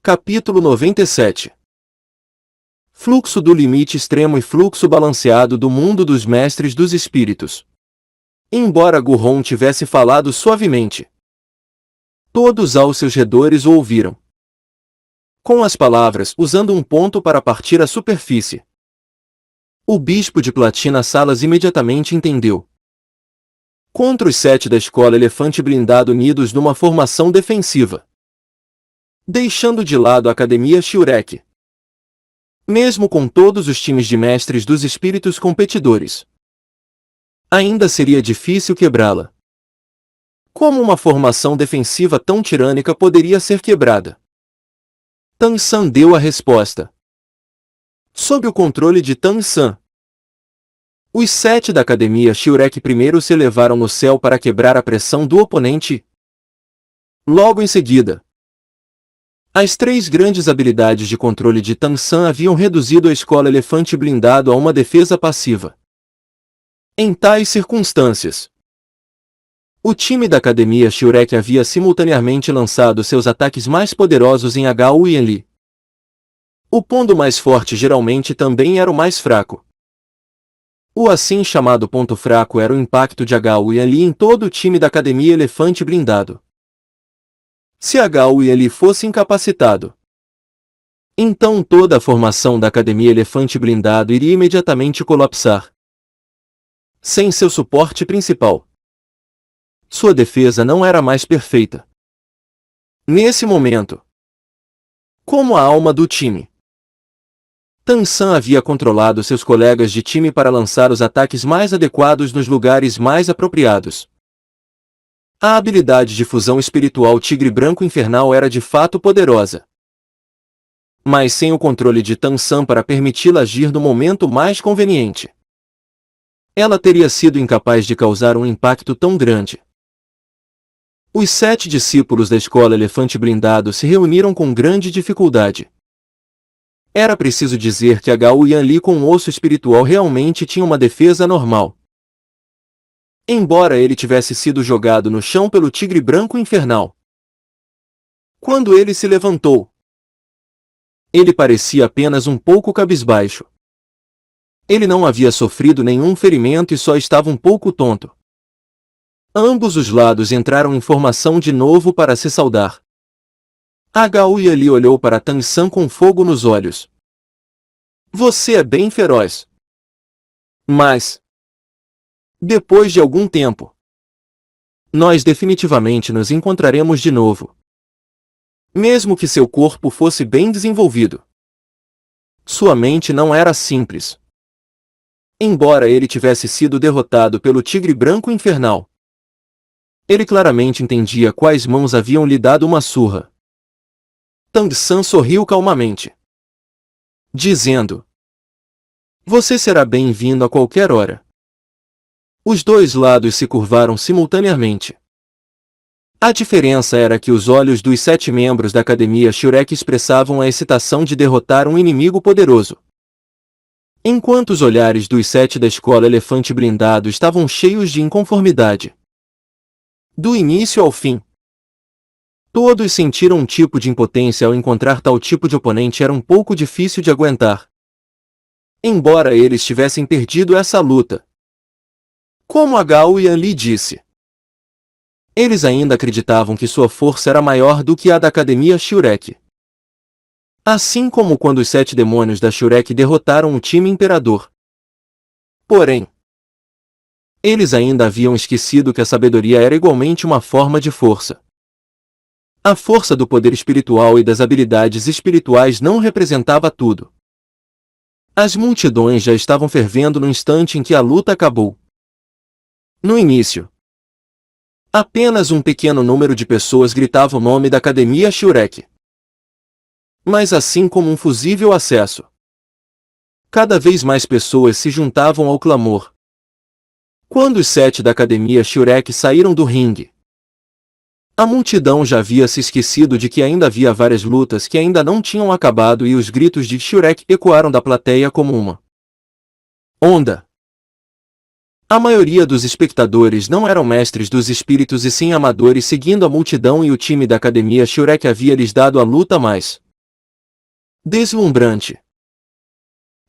Capítulo 97. Fluxo do limite extremo e fluxo balanceado do mundo dos mestres dos espíritos. Embora Gurron tivesse falado suavemente, todos aos seus redores o ouviram. Com as palavras, usando um ponto para partir a superfície. O bispo de Platina Salas imediatamente entendeu. Contra os 7 da escola Elefante Blindado unidos numa formação defensiva. Deixando de lado a Academia Shurek. Mesmo com todos os times de mestres dos espíritos competidores, ainda seria difícil quebrá-la. Como uma formação defensiva tão tirânica poderia ser quebrada? Tan San deu a resposta. Sob o controle de Tan San, os 7 da Academia Shurek primeiro se elevaram no céu para quebrar a pressão do oponente. Logo em seguida, as 3 grandes habilidades de controle de Tan San haviam reduzido a escola Elefante Blindado a uma defesa passiva. Em tais circunstâncias, o time da Academia Shurek havia simultaneamente lançado seus ataques mais poderosos em Hou Yanli. O ponto mais forte geralmente também era o mais fraco. O assim chamado ponto fraco era o impacto de Hou Yanli em todo o time da Academia Elefante Blindado. Se Hou Yanli fosse incapacitado, então toda a formação da Academia Elefante Blindado iria imediatamente colapsar. Sem seu suporte principal, sua defesa não era mais perfeita. Nesse momento, como a alma do time, Tan San havia controlado seus colegas de time para lançar os ataques mais adequados nos lugares mais apropriados. A habilidade de fusão espiritual Tigre Branco Infernal era de fato poderosa. Mas sem o controle de Tan San para permiti-la agir no momento mais conveniente, ela teria sido incapaz de causar um impacto tão grande. Os 7 discípulos da escola Elefante Blindado se reuniram com grande dificuldade. Era preciso dizer que Hou Yanli com um osso espiritual realmente tinha uma defesa normal. Embora ele tivesse sido jogado no chão pelo Tigre Branco Infernal. Quando ele se levantou, ele parecia apenas um pouco cabisbaixo. Ele não havia sofrido nenhum ferimento e só estava um pouco tonto. Ambos os lados entraram em formação de novo para se saudar. Hou Yanli olhou para Tan San com fogo nos olhos. Você é bem feroz. Mas, depois de algum tempo, nós definitivamente nos encontraremos de novo. Mesmo que seu corpo fosse bem desenvolvido, sua mente não era simples. Embora ele tivesse sido derrotado pelo Tigre Branco Infernal, ele claramente entendia quais mãos haviam lhe dado uma surra. Tan San sorriu calmamente, dizendo: Você será bem-vindo a qualquer hora. Os 2 lados se curvaram simultaneamente. A diferença era que os olhos dos 7 membros da Academia Shurek expressavam a excitação de derrotar um inimigo poderoso, enquanto os olhares dos 7 da escola Elefante Blindado estavam cheios de inconformidade. Do início ao fim, todos sentiram um tipo de impotência ao encontrar tal tipo de oponente. Era um pouco difícil de aguentar. Embora eles tivessem perdido essa luta, como Hou Yanli disse, eles ainda acreditavam que sua força era maior do que a da Academia Shurek. Assim como quando os 7 demônios da Shurek derrotaram o time imperador. Porém, eles ainda haviam esquecido que a sabedoria era igualmente uma forma de força. A força do poder espiritual e das habilidades espirituais não representava tudo. As multidões já estavam fervendo no instante em que a luta acabou. No início, apenas um pequeno número de pessoas gritava o nome da Academia Shurek. Mas assim como um fusível acesso, cada vez mais pessoas se juntavam ao clamor. Quando os 7 da Academia Shurek saíram do ringue, a multidão já havia se esquecido de que ainda havia várias lutas que ainda não tinham acabado e os gritos de Shurek ecoaram da plateia como uma onda. A maioria dos espectadores não eram mestres dos espíritos e sim amadores seguindo a multidão, e o time da Academia Shurek havia lhes dado a luta mais Deslumbrante.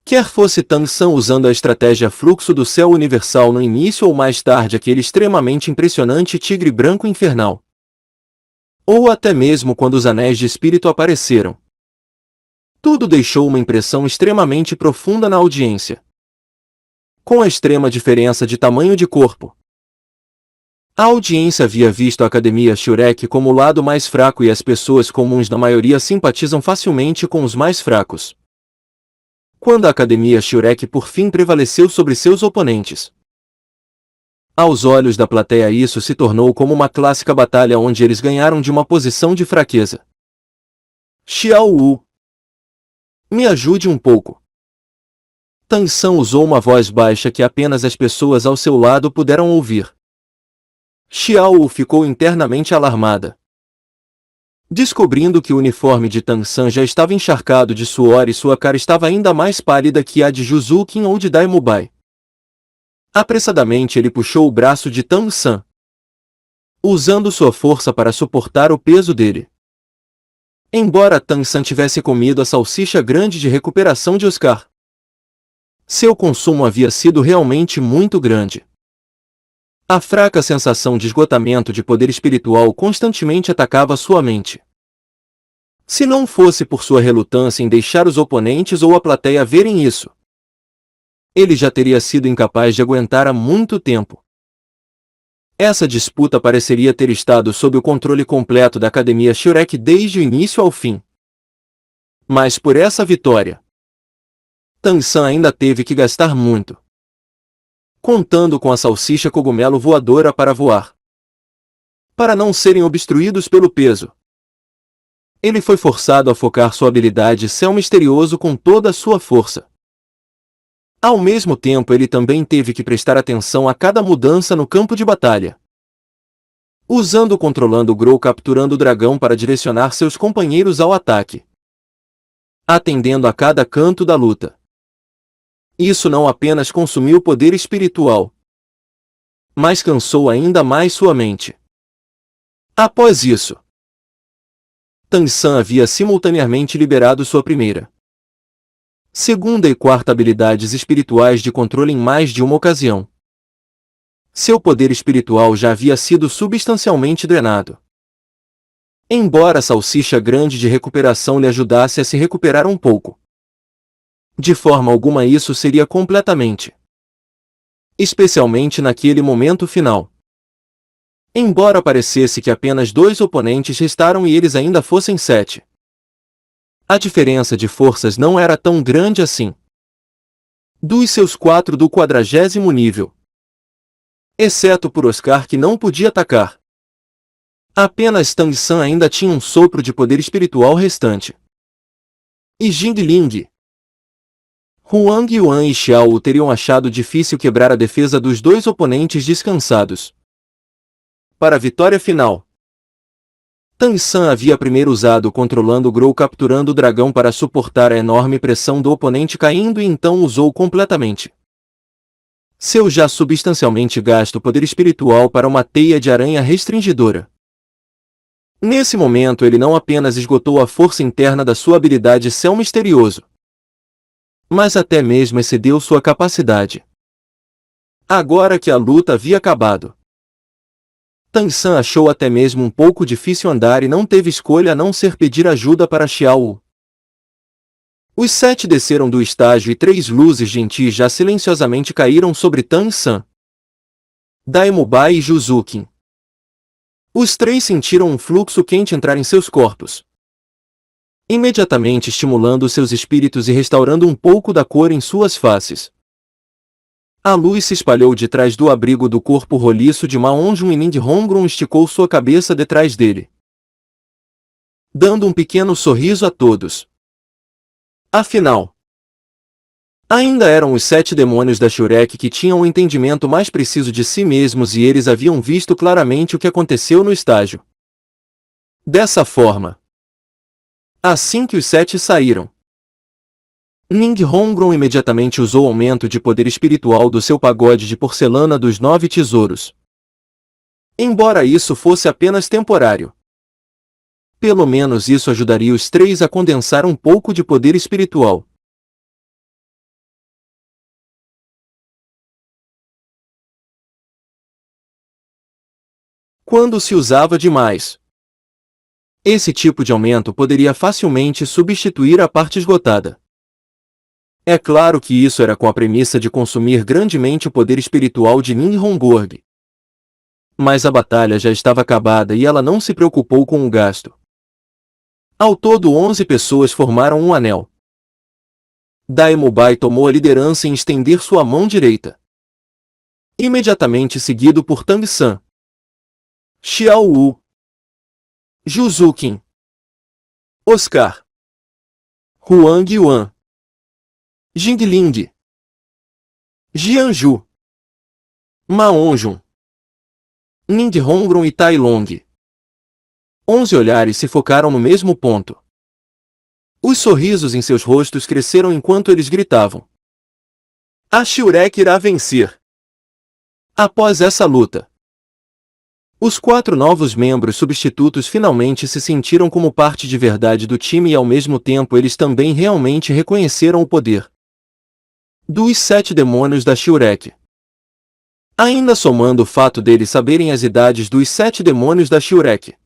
Quer fosse Tang San usando a estratégia fluxo do céu universal no início ou mais tarde aquele extremamente impressionante tigre branco infernal. Ou até mesmo quando os anéis de espírito apareceram. Tudo deixou uma impressão extremamente profunda na audiência. Com a extrema diferença de tamanho de corpo. A audiência havia visto a Academia Shurek como o lado mais fraco e as pessoas comuns na maioria simpatizam facilmente com os mais fracos. Quando a Academia Shurek por fim prevaleceu sobre seus oponentes. Aos olhos da plateia isso se tornou como uma clássica batalha onde eles ganharam de uma posição de fraqueza. Xiao Wu. Me ajude um pouco. Tang San usou uma voz baixa que apenas as pessoas ao seu lado puderam ouvir. Xiao Wu ficou internamente alarmada. Descobrindo que o uniforme de Tang San já estava encharcado de suor e sua cara estava ainda mais pálida que a de Juzukin ou de Dai Mubai. Apressadamente ele puxou o braço de Tang San, usando sua força para suportar o peso dele. Embora Tang San tivesse comido a salsicha grande de recuperação de Oscar, seu consumo havia sido realmente muito grande. A fraca sensação de esgotamento de poder espiritual constantemente atacava sua mente. Se não fosse por sua relutância em deixar os oponentes ou a plateia verem isso, ele já teria sido incapaz de aguentar há muito tempo. Essa disputa pareceria ter estado sob o controle completo da Academia Shurek desde o início ao fim. Mas por essa vitória, Tang San ainda teve que gastar muito. Contando com a salsicha cogumelo voadora para voar. Para não serem obstruídos pelo peso. Ele foi forçado a focar sua habilidade céu misterioso com toda a sua força. Ao mesmo tempo ele também teve que prestar atenção a cada mudança no campo de batalha. Controlando o Grou capturando o dragão para direcionar seus companheiros ao ataque. Atendendo a cada canto da luta. Isso não apenas consumiu poder espiritual, mas cansou ainda mais sua mente. Após isso, Tang San havia simultaneamente liberado sua primeira, segunda e quarta habilidades espirituais de controle em mais de uma ocasião. Seu poder espiritual já havia sido substancialmente drenado. Embora a salsicha grande de recuperação lhe ajudasse a se recuperar um pouco, de forma alguma isso seria completamente. Especialmente naquele momento final. Embora parecesse que apenas 2 oponentes restaram e eles ainda fossem 7. A diferença de forças não era tão grande assim. Dos seus 4 do 40º nível. Exceto por Oscar que não podia atacar. Apenas Tang San ainda tinha um sopro de poder espiritual restante. E Jingling, Huang Yuan e Xiao Wu teriam achado difícil quebrar a defesa dos 2 oponentes descansados. Para a vitória final, Tang San havia primeiro usado controlando o Grou capturando o dragão para suportar a enorme pressão do oponente caindo e então usou completamente seu já substancialmente gasto poder espiritual para uma teia de aranha restringidora. Nesse momento ele não apenas esgotou a força interna da sua habilidade céu misterioso, mas até mesmo excedeu sua capacidade. Agora que a luta havia acabado, Tang San achou até mesmo um pouco difícil andar e não teve escolha a não ser pedir ajuda para Xiao Wu. Os 7 desceram do estágio e 3 luzes gentis já silenciosamente caíram sobre Tang San, Dai Mubai e Juzukin. Os 3 sentiram um fluxo quente entrar em seus corpos, imediatamente estimulando seus espíritos e restaurando um pouco da cor em suas faces. A luz se espalhou de trás do abrigo do corpo roliço de Ma Onjun e Ning Hongron esticou sua cabeça detrás dele, dando um pequeno sorriso a todos. Afinal, ainda eram os 7 demônios da Shurek que tinham o entendimento mais preciso de si mesmos e eles haviam visto claramente o que aconteceu no estágio. Dessa forma, assim que os 7 saíram, Ning Hongron imediatamente usou o aumento de poder espiritual do seu pagode de porcelana dos 9 tesouros. Embora isso fosse apenas temporário, Pelo menos isso ajudaria os três a condensar um pouco de poder espiritual. Quando se usava demais. Esse tipo de aumento poderia facilmente substituir a parte esgotada. É claro que isso era com a premissa de consumir grandemente o poder espiritual de Nihonborg. Mas a batalha já estava acabada e ela não se preocupou com o gasto. Ao todo 11 pessoas formaram um anel. Daemobai tomou a liderança em estender sua mão direita. Imediatamente seguido por Tang-san, Xiao Wu, Juzukin, Oscar, Huang Yuan, Jingling, Jianju, Maonjun, Nindhongron e Tai Long. 11 olhares se focaram no mesmo ponto. Os sorrisos em seus rostos cresceram enquanto eles gritavam: a Shurek irá vencer! Após essa luta, os 4 novos membros substitutos finalmente se sentiram como parte de verdade do time e ao mesmo tempo eles também realmente reconheceram o poder dos 7 demônios da Shurek. Ainda somando o fato deles saberem as idades dos 7 demônios da Shurek,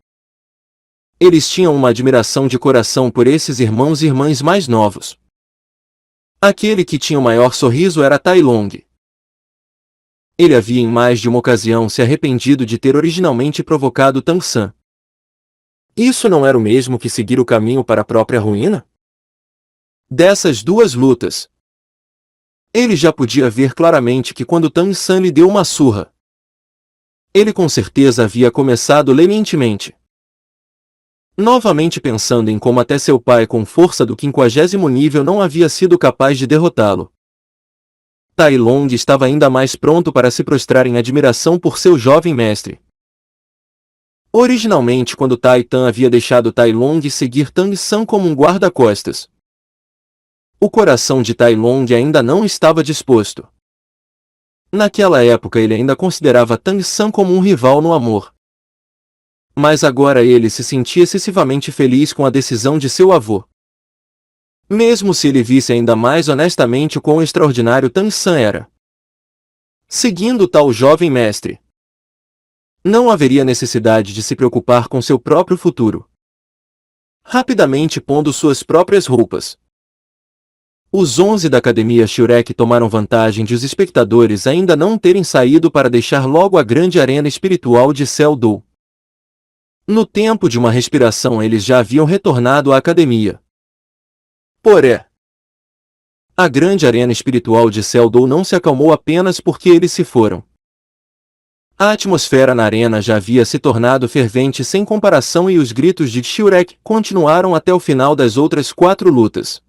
eles tinham uma admiração de coração por esses irmãos e irmãs mais novos. Aquele que tinha o maior sorriso era Tai Long. Ele havia em mais de uma ocasião se arrependido de ter originalmente provocado Tang-san. Isso não era o mesmo que seguir o caminho para a própria ruína? Dessas duas lutas, ele já podia ver claramente que quando Tang-san lhe deu uma surra, ele com certeza havia começado lenientemente. Novamente pensando em como até seu pai com força do 50º nível não havia sido capaz de derrotá-lo, Tai Long estava ainda mais pronto para se prostrar em admiração por seu jovem mestre. Originalmente quando Tai Tan havia deixado Tai Long seguir Tang-san como um guarda-costas, o coração de Tai Long ainda não estava disposto. Naquela época ele ainda considerava Tang-san como um rival no amor. Mas agora ele se sentia excessivamente feliz com a decisão de seu avô. Mesmo se ele visse ainda mais honestamente o quão extraordinário Tang-san era, seguindo tal jovem mestre, não haveria necessidade de se preocupar com seu próprio futuro. Rapidamente pondo suas próprias roupas, os 11 da Academia Shurek tomaram vantagem de os espectadores ainda não terem saído para deixar logo a grande arena espiritual de Cell-Do. No tempo de uma respiração eles já haviam retornado à academia. Porém, a grande arena espiritual de Cell-Do não se acalmou apenas porque eles se foram. A atmosfera na arena já havia se tornado fervente sem comparação e os gritos de Shurek continuaram até o final das outras 4 lutas.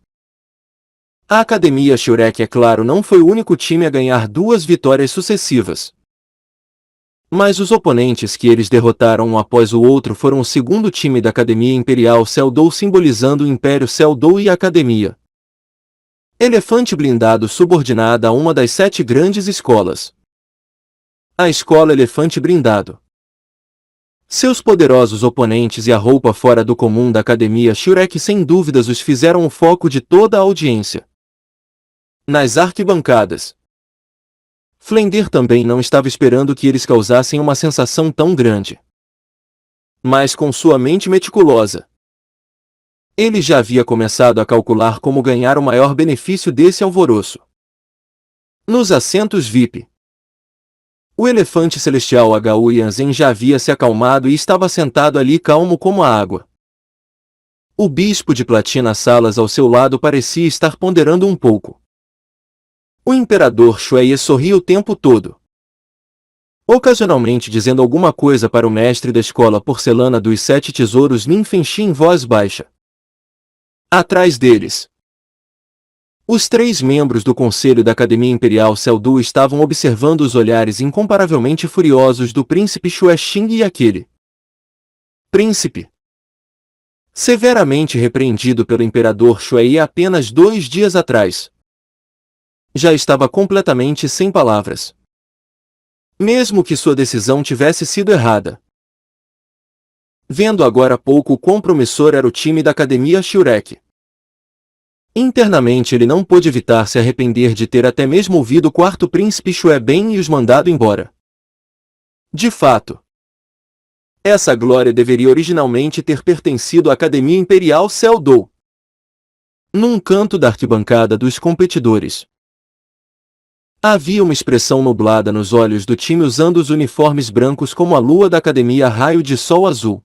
A Academia Shurek, é claro, não foi o único time a ganhar 2 vitórias sucessivas. Mas os oponentes que eles derrotaram um após o outro foram o segundo time da Academia Imperial Cell-Do, simbolizando o Império Cell-Do e a Academia Elefante Blindado, subordinada a uma das 7 grandes escolas. A Escola Elefante Blindado. Seus poderosos oponentes e a roupa fora do comum da Academia Shurek sem dúvidas os fizeram o foco de toda a audiência. Nas arquibancadas, Flender também não estava esperando que eles causassem uma sensação tão grande. Mas com sua mente meticulosa, ele já havia começado a calcular como ganhar o maior benefício desse alvoroço. Nos assentos VIP, o elefante celestial Hu Yanzen já havia se acalmado e estava sentado ali calmo como a água. O bispo de platina Salas ao seu lado parecia estar ponderando um pouco. O imperador Shuei sorria o tempo todo, ocasionalmente dizendo alguma coisa para o mestre da escola porcelana dos 7 tesouros Nin Fenxi em voz baixa. Atrás deles, os 3 membros do Conselho da Academia Imperial Cell-Do estavam observando os olhares incomparavelmente furiosos do príncipe Xuexing e aquele príncipe, severamente repreendido pelo imperador Shuei apenas 2 dias atrás, já estava completamente sem palavras. Mesmo que sua decisão tivesse sido errada, vendo agora há pouco o quão promissor era o time da Academia Shurek. Internamente ele não pôde evitar se arrepender de ter até mesmo ouvido o quarto príncipe Shueben e os mandado embora. De fato, essa glória deveria originalmente ter pertencido à Academia Imperial Seldou, num canto da arquibancada dos competidores. Havia uma expressão nublada nos olhos do time usando os uniformes brancos como a lua da Academia Raio de Sol Azul.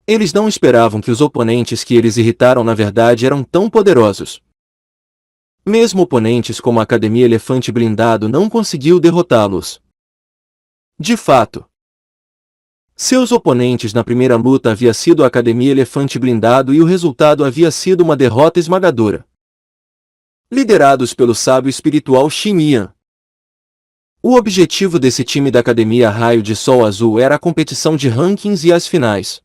Eles não esperavam que os oponentes que eles irritaram na verdade eram tão poderosos. Mesmo oponentes como a Academia Elefante Blindado não conseguiu derrotá-los. De fato, seus oponentes na primeira luta havia sido a Academia Elefante Blindado e o resultado havia sido uma derrota esmagadora. Liderados pelo sábio espiritual Xinyan. O objetivo desse time da Academia Raio de Sol Azul era a competição de rankings e as finais.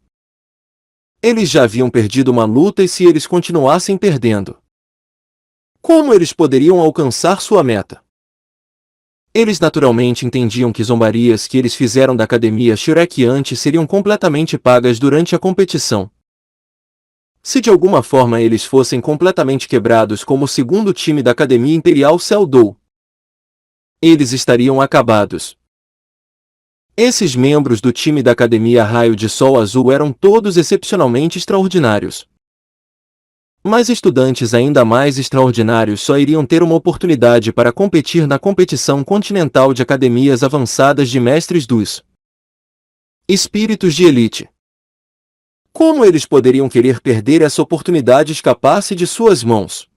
Eles já haviam perdido uma luta e se eles continuassem perdendo, como eles poderiam alcançar sua meta? Eles naturalmente entendiam que zombarias que eles fizeram da Academia Shurek antes seriam completamente pagas durante a competição. Se de alguma forma eles fossem completamente quebrados como o segundo time da Academia Imperial Seldou, eles estariam acabados. Esses membros do time da Academia Raio de Sol Azul eram todos excepcionalmente extraordinários. Mas estudantes ainda mais extraordinários só iriam ter uma oportunidade para competir na competição continental de academias avançadas de mestres dos espíritos de elite. Como eles poderiam querer perder essa oportunidade escapar-se de suas mãos?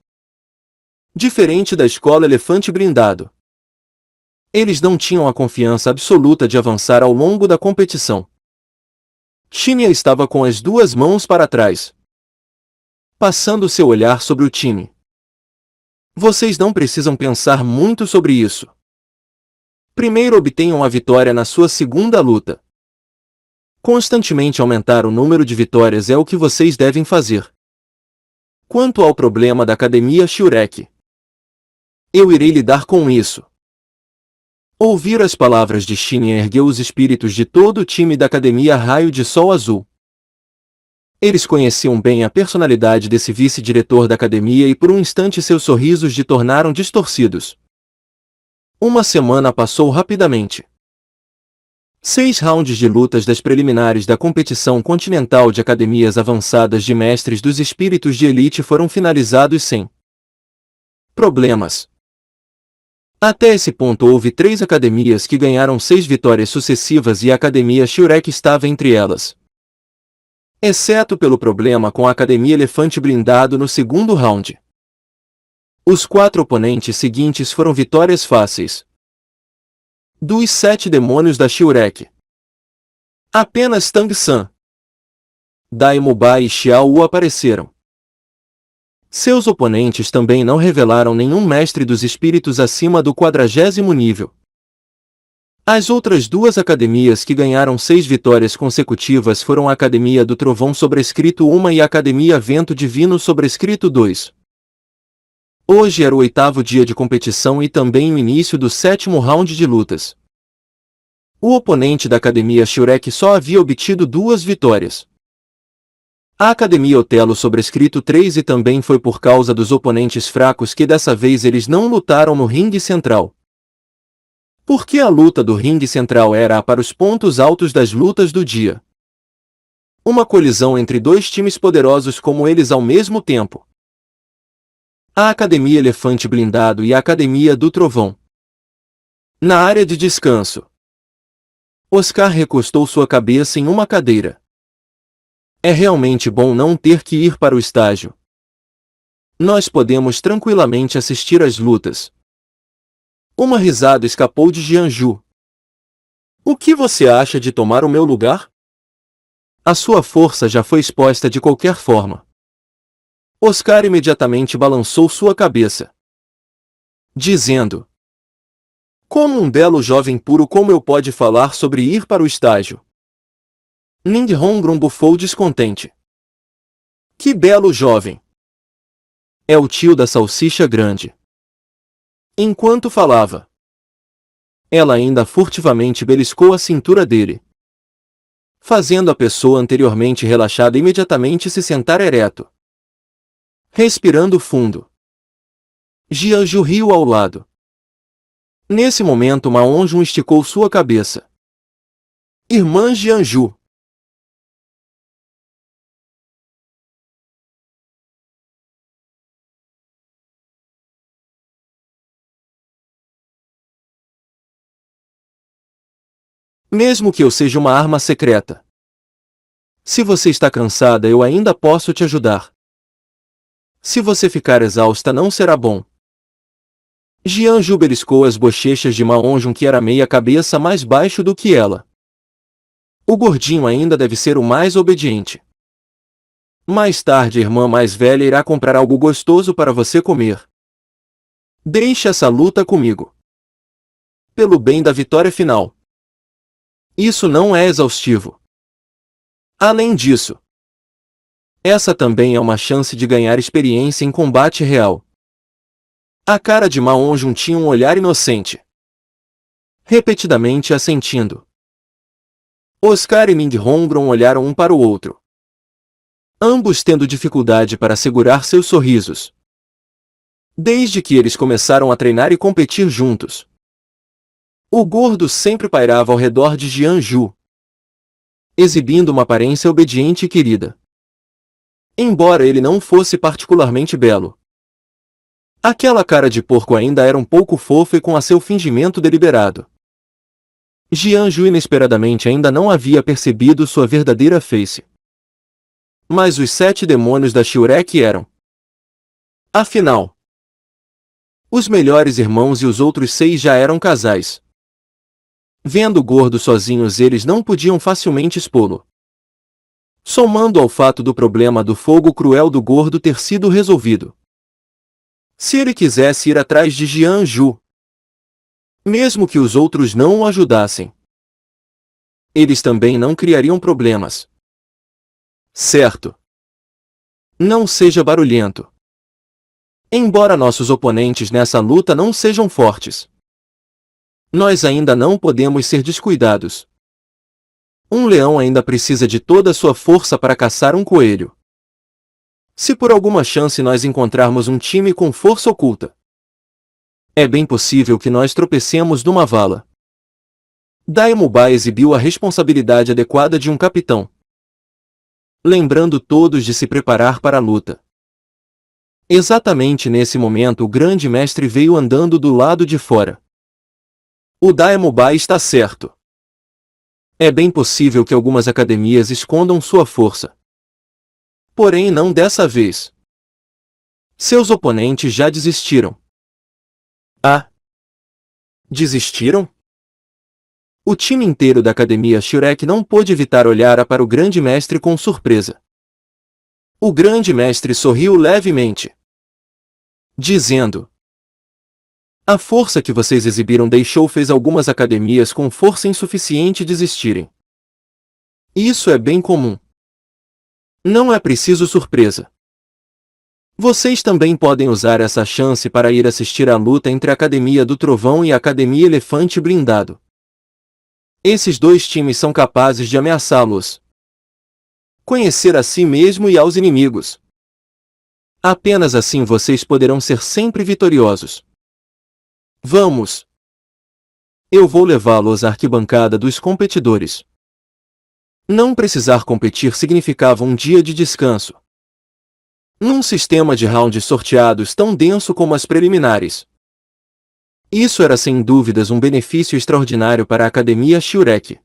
Diferente da escola Elefante Blindado, eles não tinham a confiança absoluta de avançar ao longo da competição. Xinyan estava com as duas mãos para trás, passando seu olhar sobre o time. Vocês não precisam pensar muito sobre isso. Primeiro obtenham a vitória na sua segunda luta. Constantemente aumentar o número de vitórias é o que vocês devem fazer. Quanto ao problema da Academia Shurek, eu irei lidar com isso. Ouvir as palavras de Xinyan ergueu os espíritos de todo o time da Academia Raio de Sol Azul. Eles conheciam bem a personalidade desse vice-diretor da academia e por um instante seus sorrisos se tornaram distorcidos. Uma semana passou rapidamente. 6 rounds de lutas das preliminares da competição continental de academias avançadas de mestres dos espíritos de elite foram finalizados sem problemas. Até esse ponto houve 3 academias que ganharam 6 vitórias sucessivas e a Academia Shurek estava entre elas. Exceto pelo problema com a Academia Elefante Blindado no segundo round. Os 4 oponentes seguintes foram vitórias fáceis. Dos 7 demônios da Shurek, apenas Tang San, Daimubai e Xiao Wu apareceram. Seus oponentes também não revelaram nenhum mestre dos espíritos acima do 40º nível. As outras 2 academias que ganharam 6 vitórias consecutivas foram a Academia do Trovão Sobrescrito 1 e a Academia Vento Divino Sobrescrito 2. Hoje era o 8º dia de competição e também o início do 7º round de lutas. O oponente da Academia Shurek só havia obtido 2 vitórias. A Academia Otelo Sobrescrito 3 e também foi por causa dos oponentes fracos que dessa vez eles não lutaram no ringue central. Porque a luta do ringue central era para os pontos altos das lutas do dia. Uma colisão entre 2 times poderosos como eles ao mesmo tempo. A Academia Elefante Blindado e a Academia do Trovão. Na área de descanso, Oscar recostou sua cabeça em uma cadeira. É realmente bom não ter que ir para o estágio. Nós podemos tranquilamente assistir às lutas. Uma risada escapou de Jianju. O que você acha de tomar o meu lugar? A sua força já foi exposta de qualquer forma. Oscar imediatamente balançou sua cabeça, dizendo: como um belo jovem puro como eu pode falar sobre ir para o estágio? Ning Hongrum bufou descontente. Que belo jovem! É o tio da salsicha grande. Enquanto falava, ela ainda furtivamente beliscou a cintura dele. fazendo a pessoa anteriormente relaxada imediatamente se sentar ereto. Respirando fundo, Jianju riu ao lado. Nesse momento Ma Onjun esticou sua cabeça. Irmã Jianju. Mesmo que eu seja uma arma secreta. Se você está cansada, eu ainda posso te ajudar. Se você ficar exausta, não será bom. Jianju beliscou as bochechas de Ma Onjun, que era meia cabeça mais baixo do que ela. O gordinho ainda deve ser o mais obediente. Mais tarde a irmã mais velha irá comprar algo gostoso para você comer. Deixe essa luta comigo. Pelo bem da vitória final. Isso não é exaustivo. Além disso, essa também é uma chance de ganhar experiência em combate real. A cara de Ma Onjun tinha um olhar inocente. Repetidamente assentindo. Oscar e Ming Hongron olharam um para o outro. Ambos tendo dificuldade para segurar seus sorrisos. Desde que eles começaram a treinar e competir juntos. O gordo sempre pairava ao redor de Jianju, exibindo uma aparência obediente e querida. Embora ele não fosse particularmente belo. Aquela cara de porco ainda era um pouco fofa e com a seu fingimento deliberado. Jianju inesperadamente ainda não havia percebido sua verdadeira face. Mas os 7 demônios da Shurek eram. Afinal, os melhores irmãos e os outros 6 já eram casais. Vendo o gordo sozinhos, eles não podiam facilmente expô-lo. Somando ao fato do problema do fogo cruel do gordo ter sido resolvido. Se ele quisesse ir atrás de Jianju, mesmo que os outros não o ajudassem, eles também não criariam problemas. Certo. Não seja barulhento. Embora nossos oponentes nessa luta não sejam fortes, nós ainda não podemos ser descuidados. Um leão ainda precisa de toda a sua força para caçar um coelho. Se por alguma chance nós encontrarmos um time com força oculta, é bem possível que nós tropecemos numa vala. Daemuba exibiu a responsabilidade adequada de um capitão, lembrando todos de se preparar para a luta. Exatamente nesse momento o grande mestre veio andando do lado de fora. O Daemuba está certo. É bem possível que algumas academias escondam sua força. Porém não dessa vez. Seus oponentes já desistiram. Ah! Desistiram? O time inteiro da academia Shurek não pôde evitar olhar para o grande mestre com surpresa. O grande mestre sorriu levemente, dizendo: a força que vocês exibiram fez algumas academias com força insuficiente desistirem. Isso é bem comum. Não é preciso surpresa. Vocês também podem usar essa chance para ir assistir à luta entre a Academia do Trovão e a Academia Elefante Blindado. Esses 2 times são capazes de ameaçá-los. Conhecer a si mesmo e aos inimigos. Apenas assim vocês poderão ser sempre vitoriosos. Vamos! Eu vou levá-los à arquibancada dos competidores. Não precisar competir significava um dia de descanso. Num sistema de rounds sorteados tão denso como as preliminares. Isso era sem dúvidas um benefício extraordinário para a Academia Shurek.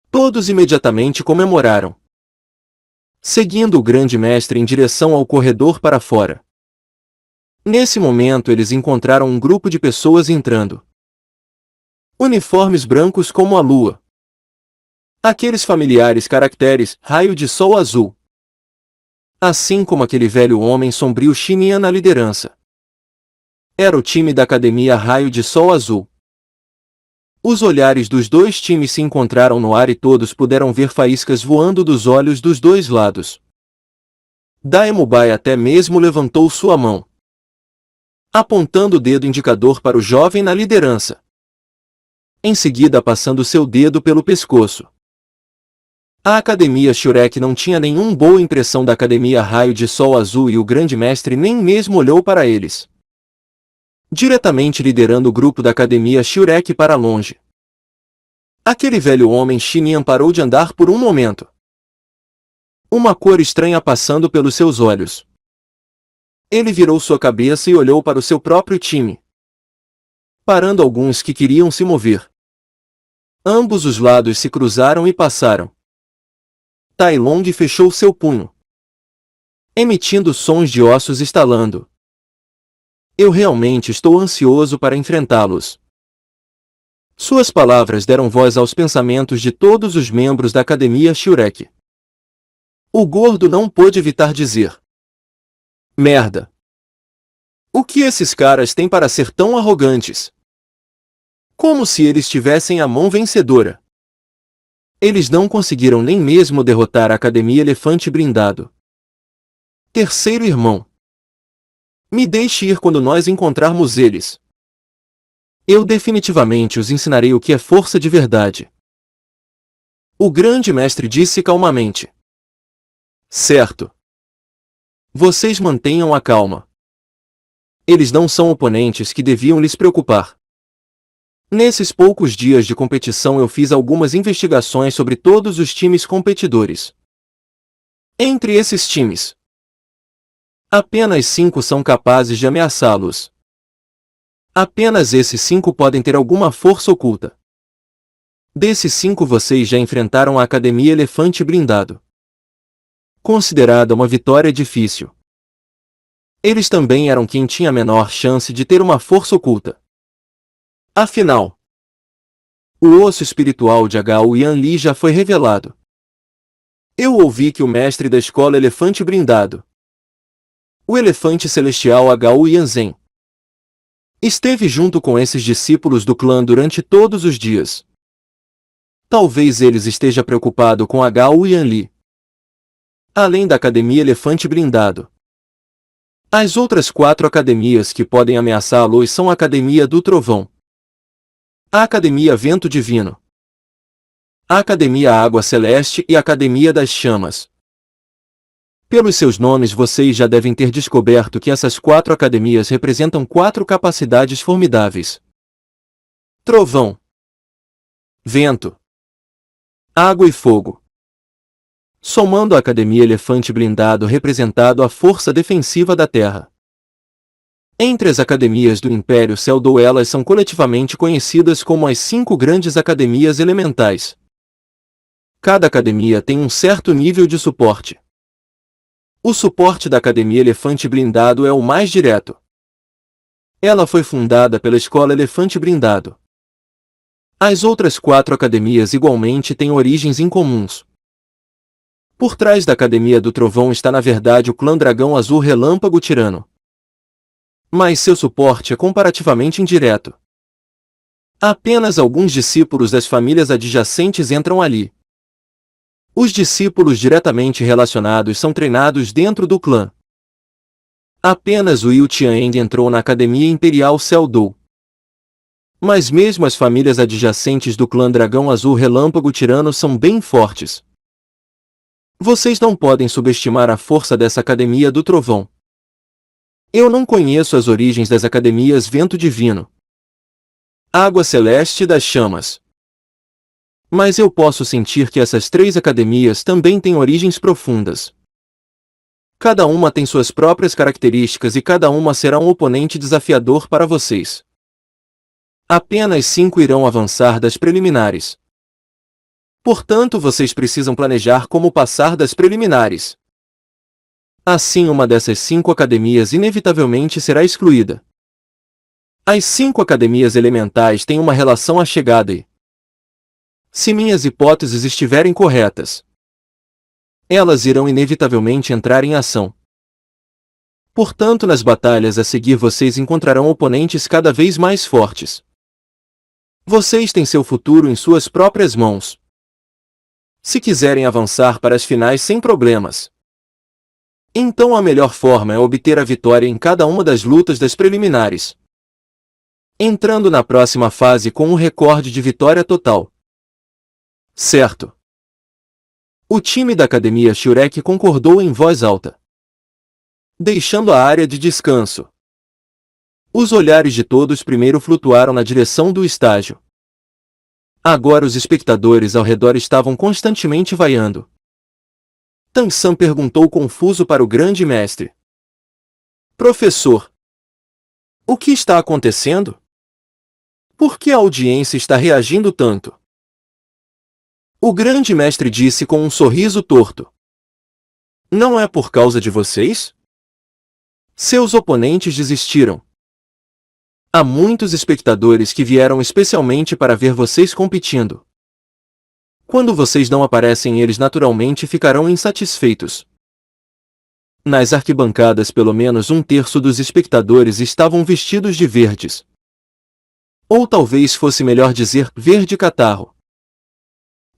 Todos imediatamente comemoraram, seguindo o grande mestre em direção ao corredor para fora. Nesse momento eles encontraram um grupo de pessoas entrando. Uniformes brancos como a lua. Aqueles familiares caracteres, raio de sol azul. Assim como aquele velho homem sombrio Xinyan na liderança. Era o time da Academia Raio de Sol Azul. Os olhares dos 2 times se encontraram no ar e todos puderam ver faíscas voando dos olhos dos 2 lados. Daemubai até mesmo levantou sua mão, apontando o dedo indicador para o jovem na liderança. Em seguida passando seu dedo pelo pescoço. A Academia Shurek não tinha nenhuma boa impressão da Academia Raio de Sol Azul e o Grande Mestre nem mesmo olhou para eles. Diretamente liderando o grupo da Academia Shurek para longe. Aquele velho homem Xinian parou de andar por um momento. Uma cor estranha passando pelos seus olhos. Ele virou sua cabeça e olhou para o seu próprio time. Parando alguns que queriam se mover. Ambos os lados se cruzaram e passaram. Tai Long fechou seu punho, emitindo sons de ossos estalando. Eu realmente estou ansioso para enfrentá-los. Suas palavras deram voz aos pensamentos de todos os membros da Academia Shurek. O gordo não pôde evitar dizer: merda! O que esses caras têm para ser tão arrogantes? Como se eles tivessem a mão vencedora. Eles não conseguiram nem mesmo derrotar a Academia Elefante Brindado. Terceiro irmão. Me deixe ir quando nós encontrarmos eles. Eu definitivamente os ensinarei o que é força de verdade. O grande mestre disse calmamente. Certo. Vocês mantenham a calma. Eles não são oponentes que deviam lhes preocupar. Nesses poucos dias de competição eu fiz algumas investigações sobre todos os times competidores. Entre esses times, apenas 5 são capazes de ameaçá-los. Apenas esses 5 podem ter alguma força oculta. Desses 5 vocês já enfrentaram a Academia Elefante Brindado. Considerada uma vitória difícil. Eles também eram quem tinha a menor chance de ter uma força oculta. Afinal, o osso espiritual de Hou Yanli já foi revelado. Eu ouvi que o mestre da escola Elefante Brindado, o elefante celestial Hou Yanzen, esteve junto com esses discípulos do clã durante todos os dias. Talvez eles esteja preocupado com Hou Yanli. Além da Academia Elefante Brindado, as outras 4 academias que podem ameaçá-los são a Academia do Trovão, a Academia Vento Divino, a Academia Água Celeste e a Academia das Chamas. Pelos seus nomes vocês já devem ter descoberto que essas 4 academias representam 4 capacidades formidáveis. Trovão, Vento, Água e Fogo. Somando a Academia Elefante Blindado representado a força defensiva da Terra. Entre as academias do Império Celdou elas são coletivamente conhecidas como as 5 grandes academias elementais. Cada academia tem um certo nível de suporte. O suporte da Academia Elefante Blindado é o mais direto. Ela foi fundada pela Escola Elefante Brindado. As outras 4 academias igualmente têm origens incomuns. Por trás da Academia do Trovão está na verdade o clã Dragão Azul Relâmpago Tirano. Mas seu suporte é comparativamente indireto. Apenas alguns discípulos das famílias adjacentes entram ali. Os discípulos diretamente relacionados são treinados dentro do clã. Apenas o Yu Tianeng entrou na Academia Imperial Celdou. Mas mesmo as famílias adjacentes do clã Dragão Azul Relâmpago Tirano são bem fortes. Vocês não podem subestimar a força dessa Academia do Trovão. Eu não conheço as origens das academias Vento Divino, Água Celeste e das Chamas. Mas eu posso sentir que essas 3 academias também têm origens profundas. Cada uma tem suas próprias características e cada uma será um oponente desafiador para vocês. Apenas 5 irão avançar das preliminares. Portanto, vocês precisam planejar como passar das preliminares. Assim uma dessas 5 academias inevitavelmente será excluída. As 5 academias elementais têm uma relação achegada e, se minhas hipóteses estiverem corretas, elas irão inevitavelmente entrar em ação. Portanto, nas batalhas a seguir vocês encontrarão oponentes cada vez mais fortes. Vocês têm seu futuro em suas próprias mãos. Se quiserem avançar para as finais sem problemas, então a melhor forma é obter a vitória em cada uma das lutas das preliminares, entrando na próxima fase com um recorde de vitória total. Certo. O time da Academia Shurek concordou em voz alta, deixando a área de descanso. Os olhares de todos primeiro flutuaram na direção do estágio. Agora os espectadores ao redor estavam constantemente vaiando. Tan-san perguntou confuso para o grande mestre. Professor, o que está acontecendo? Por que a audiência está reagindo tanto? O grande mestre disse com um sorriso torto. Não é por causa de vocês? Seus oponentes desistiram. Há muitos espectadores que vieram especialmente para ver vocês competindo. Quando vocês não aparecem, eles naturalmente ficarão insatisfeitos. Nas arquibancadas, pelo menos um terço dos espectadores estavam vestidos de verdes. Ou talvez fosse melhor dizer verde catarro.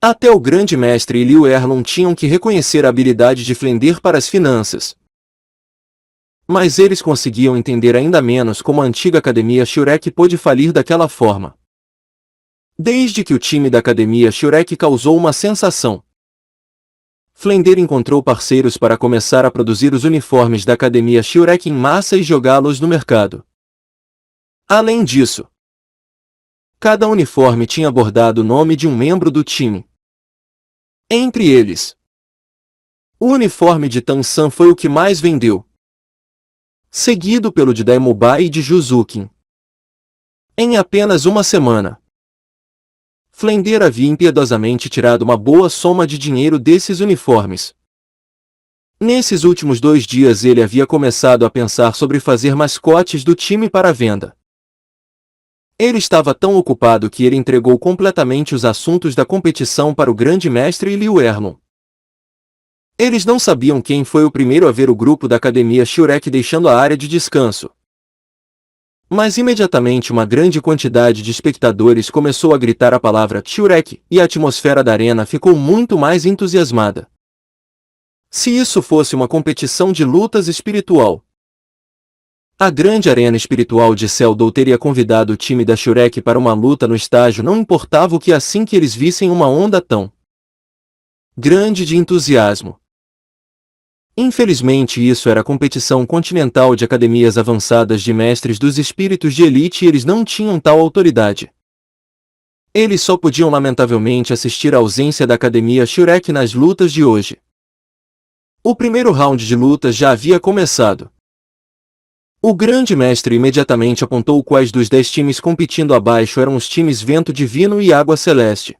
Até o grande mestre e Liu Erlon tinham que reconhecer a habilidade de Flender para as finanças. Mas eles conseguiam entender ainda menos como a antiga Academia Shurek pôde falir daquela forma. Desde que o time da Academia Shurek causou uma sensação. Flender encontrou parceiros para começar a produzir os uniformes da Academia Shurek em massa e jogá-los no mercado. Além disso, cada uniforme tinha bordado o nome de um membro do time. Entre eles, o uniforme de Tan-san foi o que mais vendeu, seguido pelo de Daimobai e de Juzukin. Em apenas uma semana, Flender havia impiedosamente tirado uma boa soma de dinheiro desses uniformes. Nesses últimos 2 dias ele havia começado a pensar sobre fazer mascotes do time para venda. Ele estava tão ocupado que ele entregou completamente os assuntos da competição para o grande mestre e Liu Erlon. Eles não sabiam quem foi o primeiro a ver o grupo da Academia Shurek deixando a área de descanso. Mas imediatamente uma grande quantidade de espectadores começou a gritar a palavra Shurek e a atmosfera da arena ficou muito mais entusiasmada. Se isso fosse uma competição de lutas espiritual, a grande arena espiritual de Seldou teria convidado o time da Shurek para uma luta no estágio, não importava o que, assim que eles vissem uma onda tão grande de entusiasmo. Infelizmente isso era a competição continental de academias avançadas de mestres dos espíritos de elite e eles não tinham tal autoridade. Eles só podiam lamentavelmente assistir à ausência da Academia Shurek nas lutas de hoje. O primeiro round de lutas já havia começado. O grande mestre imediatamente apontou quais dos 10 times competindo abaixo eram os times Vento Divino e Água Celeste.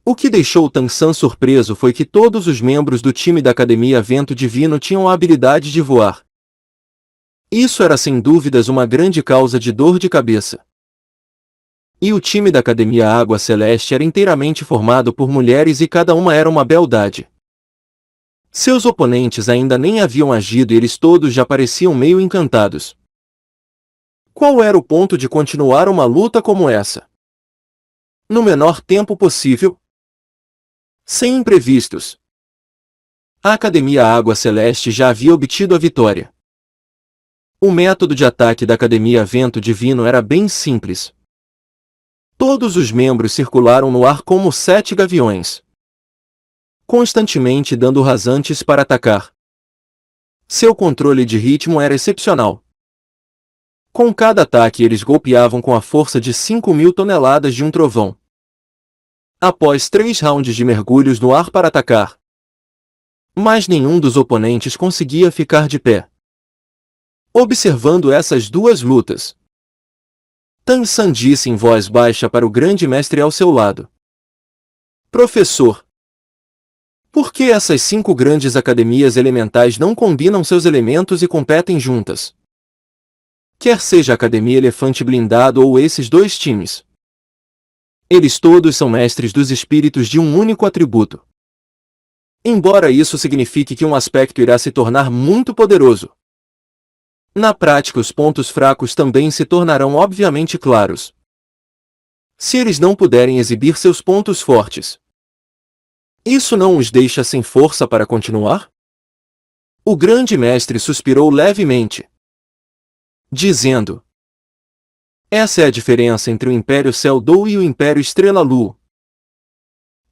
O que deixou Tan-san surpreso foi que todos os membros do time da Academia Vento Divino tinham a habilidade de voar. Isso era sem dúvidas uma grande causa de dor de cabeça. E o time da Academia Água Celeste era inteiramente formado por mulheres e cada uma era uma beldade. Seus oponentes ainda nem haviam agido e eles todos já pareciam meio encantados. Qual era o ponto de continuar uma luta como essa? No menor tempo possível? Sem imprevistos. A Academia Água Celeste já havia obtido a vitória. O método de ataque da Academia Vento Divino era bem simples. Todos os membros circularam no ar como 7 gaviões, constantemente dando rasantes para atacar. Seu controle de ritmo era excepcional. Com cada ataque eles golpeavam com a força de 5.000 toneladas de um trovão. Após 3 rounds de mergulhos no ar para atacar, mas nenhum dos oponentes conseguia ficar de pé. Observando essas duas lutas, Tan-san disse em voz baixa para o grande mestre ao seu lado. Professor, por que essas 5 grandes academias elementais não combinam seus elementos e competem juntas? Quer seja a Academia Elefante Blindado ou esses 2 times. Eles todos são mestres dos espíritos de um único atributo. Embora isso signifique que um aspecto irá se tornar muito poderoso, na prática os pontos fracos também se tornarão obviamente claros. Se eles não puderem exibir seus pontos fortes, isso não os deixa sem força para continuar? O grande mestre suspirou levemente, dizendo: essa é a diferença entre o Império Seldou e o Império Estrela Lu.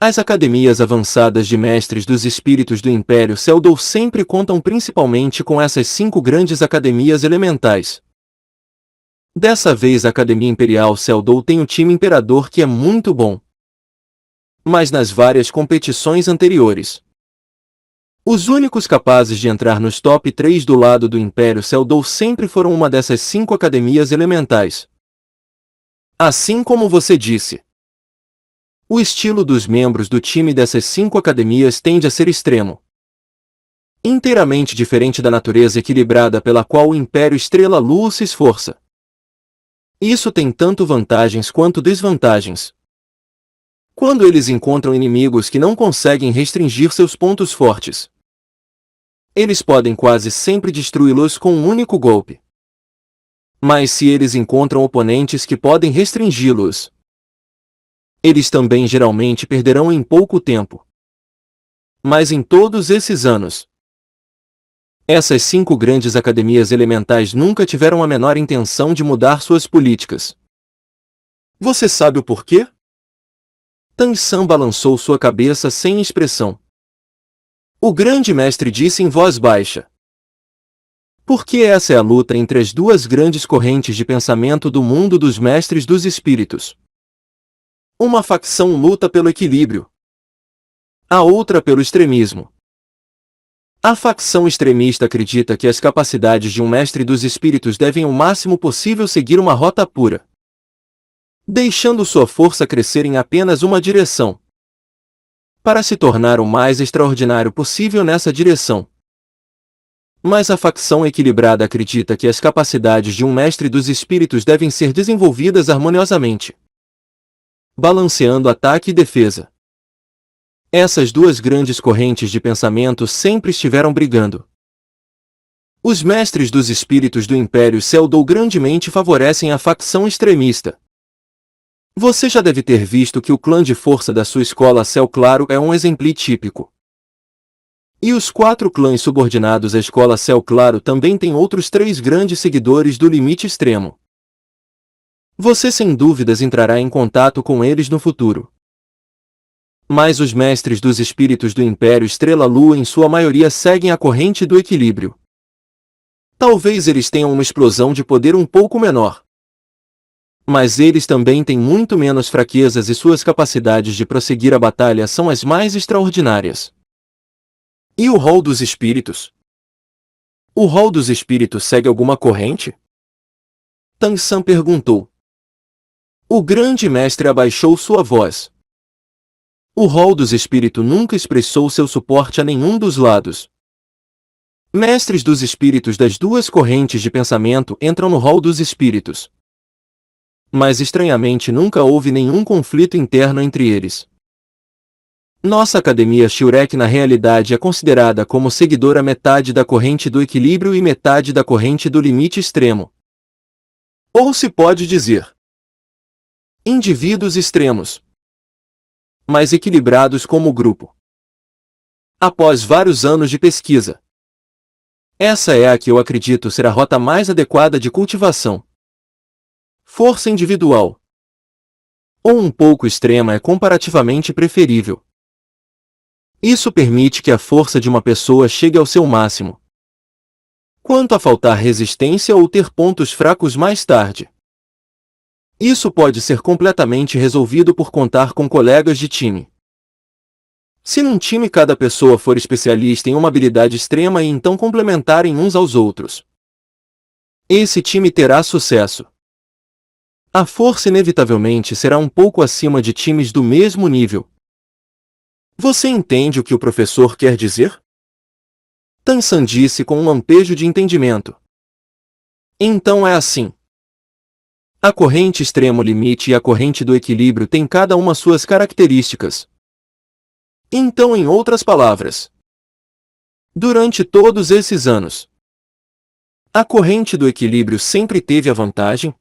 As academias avançadas de mestres dos espíritos do Império Seldou sempre contam principalmente com essas 5 grandes academias elementais. Dessa vez a Academia Imperial Seldou tem o time Imperador, que é muito bom. Mas nas várias competições anteriores, os únicos capazes de entrar nos top 3 do lado do Império Seldou sempre foram uma dessas 5 academias elementais. Assim como você disse, o estilo dos membros do time dessas 5 academias tende a ser extremo, inteiramente diferente da natureza equilibrada pela qual o Império Estrela Lua se esforça. Isso tem tanto vantagens quanto desvantagens. Quando eles encontram inimigos que não conseguem restringir seus pontos fortes, eles podem quase sempre destruí-los com um único golpe. Mas se eles encontram oponentes que podem restringi-los, eles também geralmente perderão em pouco tempo. Mas em todos esses anos, essas 5 grandes academias elementais nunca tiveram a menor intenção de mudar suas políticas. Você sabe o porquê? Tang San balançou sua cabeça sem expressão. O grande mestre disse em voz baixa: porque essa é a luta entre as 2 grandes correntes de pensamento do mundo dos mestres dos espíritos. Uma facção luta pelo equilíbrio, a outra pelo extremismo. A facção extremista acredita que as capacidades de um mestre dos espíritos devem o máximo possível seguir uma rota pura, deixando sua força crescer em apenas uma direção, para se tornar o mais extraordinário possível nessa direção. Mas a facção equilibrada acredita que as capacidades de um mestre dos espíritos devem ser desenvolvidas harmoniosamente, balanceando ataque e defesa. Essas 2 grandes correntes de pensamento sempre estiveram brigando. Os mestres dos espíritos do Império Seldou grandemente favorecem a facção extremista. Você já deve ter visto que o clã de força da sua escola Céu Claro é um exemplo típico. E os 4 clãs subordinados à escola Céu Claro também têm outros 3 grandes seguidores do limite extremo. Você sem dúvidas entrará em contato com eles no futuro. Mas os mestres dos espíritos do Império Estrela Lua em sua maioria seguem a corrente do equilíbrio. Talvez eles tenham uma explosão de poder um pouco menor, mas eles também têm muito menos fraquezas e suas capacidades de prosseguir a batalha são as mais extraordinárias. E o rol dos espíritos? O rol dos espíritos segue alguma corrente? Tang San perguntou. O grande mestre abaixou sua voz. O rol dos espíritos nunca expressou seu suporte a nenhum dos lados. Mestres dos espíritos das 2 correntes de pensamento entram no rol dos espíritos, mas estranhamente nunca houve nenhum conflito interno entre eles. Nossa Academia Shurek na realidade é considerada como seguidora metade da corrente do equilíbrio e metade da corrente do limite extremo. Ou se pode dizer, indivíduos extremos, mas equilibrados como grupo. Após vários anos de pesquisa, essa é a que eu acredito ser a rota mais adequada de cultivação. Força individual, ou um pouco extrema, é comparativamente preferível. Isso permite que a força de uma pessoa chegue ao seu máximo. Quanto a faltar resistência ou ter pontos fracos mais tarde, isso pode ser completamente resolvido por contar com colegas de time. Se num time cada pessoa for especialista em uma habilidade extrema e então complementarem uns aos outros, esse time terá sucesso. A força inevitavelmente será um pouco acima de times do mesmo nível. Você entende o que o professor quer dizer? Tang San disse com um lampejo de entendimento. Então é assim. A corrente extremo-limite e a corrente do equilíbrio têm cada uma suas características. Então, em outras palavras, durante todos esses anos, a corrente do equilíbrio sempre teve a vantagem?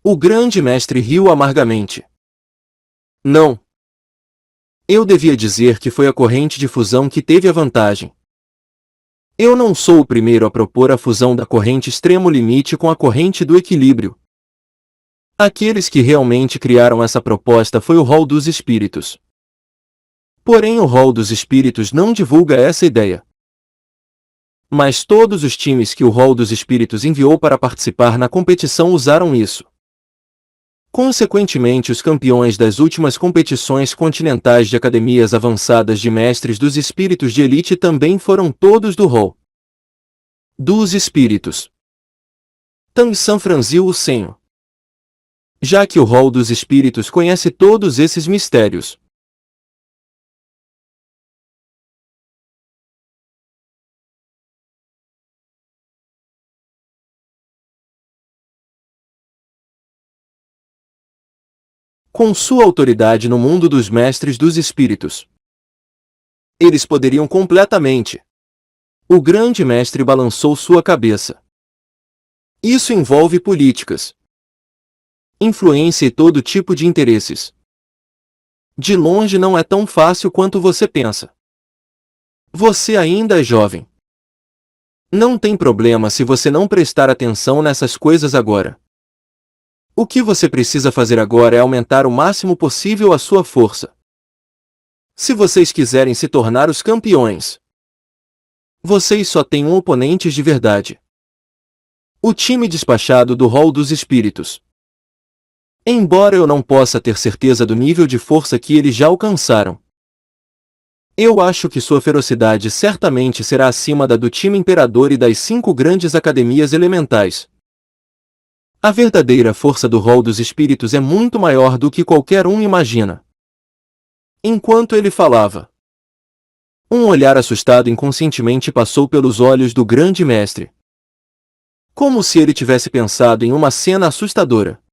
O grande mestre riu amargamente. Não. Eu devia dizer que foi a corrente de fusão que teve a vantagem. Eu não sou o primeiro a propor a fusão da corrente extremo-limite com a corrente do equilíbrio. Aqueles que realmente criaram essa proposta foi o rol dos espíritos. Porém o Hall dos Espíritos não divulga essa ideia. Mas todos os times que o Hall dos Espíritos enviou para participar na competição usaram isso. Consequentemente, os campeões das últimas competições continentais de academias avançadas de mestres dos espíritos de elite também foram todos do Hall dos Espíritos. Tang San franziu o senho. Já que o Hall dos Espíritos conhece todos esses mistérios, com sua autoridade no mundo dos mestres dos espíritos, eles poderiam completamente. O grande mestre balançou sua cabeça. Isso envolve políticas, influência e todo tipo de interesses. De longe não é tão fácil quanto você pensa. Você ainda é jovem. Não tem problema se você não prestar atenção nessas coisas agora. O que você precisa fazer agora é aumentar o máximo possível a sua força. Se vocês quiserem se tornar os campeões, vocês só têm um oponente de verdade. O time despachado do Hall dos Espíritos. Embora eu não possa ter certeza do nível de força que eles já alcançaram, eu acho que sua ferocidade certamente será acima da do time Imperador e das 5 grandes academias elementais. A verdadeira força do Hall dos Espíritos é muito maior do que qualquer um imagina. Enquanto ele falava, um olhar assustado inconscientemente passou pelos olhos do grande mestre. Como se ele tivesse pensado em uma cena assustadora.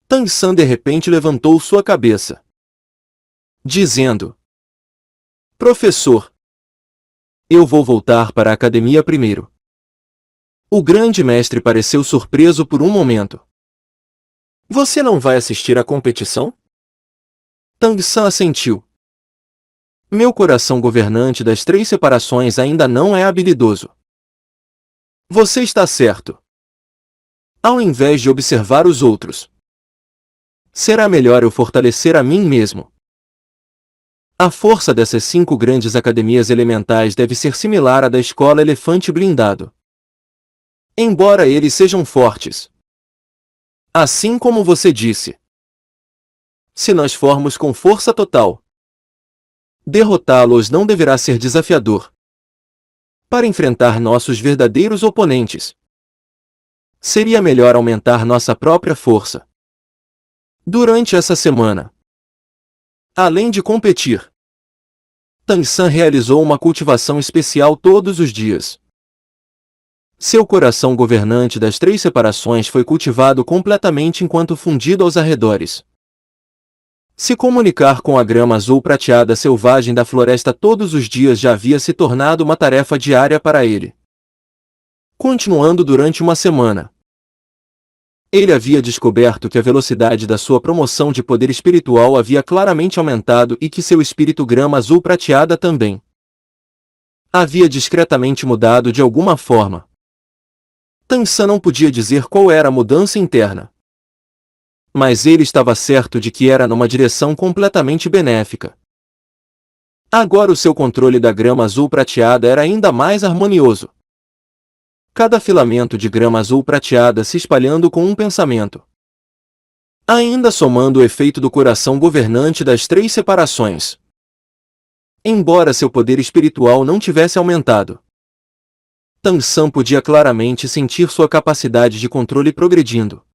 Tang San de repente levantou sua cabeça, dizendo: Professor, eu vou voltar para a academia primeiro. O grande mestre pareceu surpreso por um momento. Você não vai assistir à competição? Tang San assentiu. Meu coração governante das 3 separações ainda não é habilidoso. Você está certo. Ao invés de observar os outros, será melhor eu fortalecer a mim mesmo. A força dessas 5 grandes academias elementais deve ser similar à da escola Elefante Blindado. Embora eles sejam fortes. Assim como você disse. Se nós formos com força total, derrotá-los não deverá ser desafiador. Para enfrentar nossos verdadeiros oponentes, seria melhor aumentar nossa própria força. Durante essa semana, além de competir, Tang San realizou uma cultivação especial todos os dias. Seu coração governante das 3 separações foi cultivado completamente enquanto fundido aos arredores. Se comunicar com a grama azul prateada selvagem da floresta todos os dias já havia se tornado uma tarefa diária para ele. Continuando durante uma semana, ele havia descoberto que a velocidade da sua promoção de poder espiritual havia claramente aumentado e que seu espírito grama azul prateada também havia discretamente mudado de alguma forma. Tang San não podia dizer qual era a mudança interna, mas ele estava certo de que era numa direção completamente benéfica. Agora o seu controle da grama azul prateada era ainda mais harmonioso. Cada filamento de grama azul prateada se espalhando com um pensamento. Ainda somando o efeito do coração governante das 3 separações. Embora seu poder espiritual não tivesse aumentado, Tang San podia claramente sentir sua capacidade de controle progredindo.